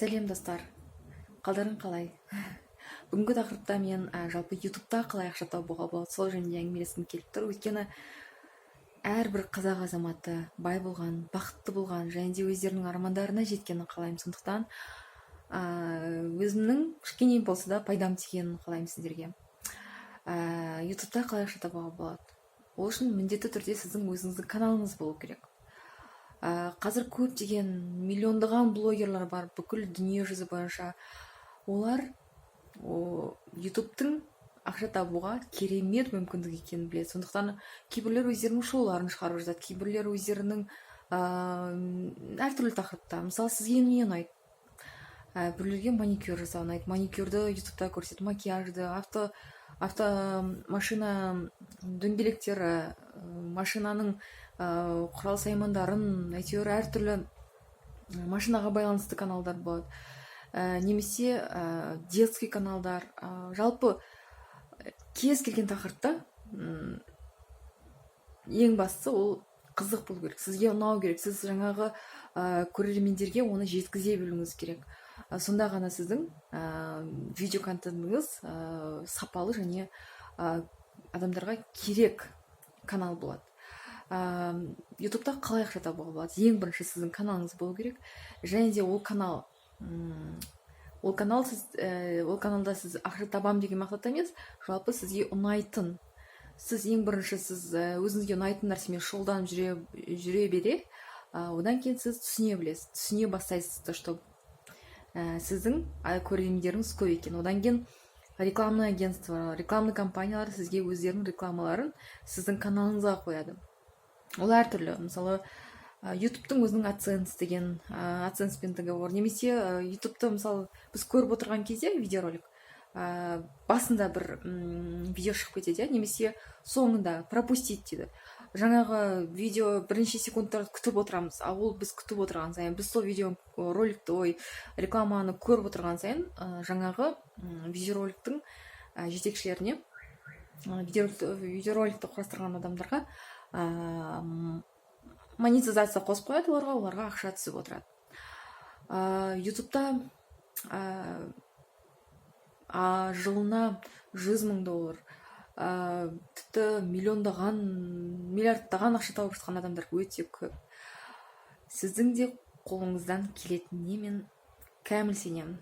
Сәлем достар, қалдарың қалай? Бүгінгі тақырыпта мен жалпы ютубта қалай ақша табуға болады сол жөнінде әңгімелескім келіп тұр. Өйткені әрбір қазақ азаматы бай болған, бақытты болған және де өздерінің армандарына жеткенін қалаймын. Сондықтан өзімнің кішкене болса да пайдам тигенін қалаймын сіздерге. Ютубта қалай ақша табуға болады? Ол үшін міндетті түрде сіздің өзіңіздің каналыңыз болу керек. Қазір көптеген миллиондаған блогерлар бар бүкіл дүние жүзі бойынша. Олар ютубтың ақша табуға керемет мүмкіндік екенін біледі. Сондықтан кейбіреулер өздерінің шоуларын шығарып жатады, кейбіреулер өздерінің әртүрлі тақырыпта. Мысалы, сізге не ұнайды? Біреулерге маникюр жасау ұнайды. Маникюрді ютубта көрсетеді, макияжды, машина дөңгелектері, машинаның құрал саймандарын, әйтеуір әртүрлі машинаға байланысты каналдар болады. Немесе детский каналдар. Жалпы кез келген тақырыпта ең бастысы ол қызық болу керек, сізге ұнау керек, сіз жаңағы көрермендерге оны жеткізе білуіңіз керек. Сонда ғана сіздің видео контентіңіз сапалы және адамдарға керек канал болады. Ютубта қалай ақша табуға болады? Ең бірінші сіздің каналыңыз болу керек, және де ол каналда сіз ақша табам деген мақсатта емес, жалпы сізге ұнайтын, сіз ең бірінші сіз өзіңізге ұнайтын нәрсемен шұғылданып жүре бере, одан кейін сіз түсіне бастайсыз, что сіздің көрермендеріңіз көп екен. Одан кейін рекламный агентство, рекламный компаниялар сізге өздерінің рекламаларын сіздің каналыңызға қояды. Ол әртүрлі. Мысалы, ютубтың өзінің AdSense деген, AdSense-пен договор, немесе ютубты мысалы біз көріп отырған кезде видеоролик басында бір видео шығып кетеді, немесе соңында пропустить дейді. Жаңағы видео бірнеше секундтар күтіп отырамыз, ол біз күтіп отырған сайын, біз сол видео роликті, рекламаны көріп отырған сайын, жаңағы видеороликтің жетекшілеріне, видеороликті құрастырған адамдарға монетизация қосып қояды, оларға ақша түсіп отырады. Ютубта жылына $100,000, тіпті миллиондаған, миллиардтаған ақша тауып жатқан адамдар өте көп. Сіздің де қолыңыздан келетініне мен кәміл сенемін.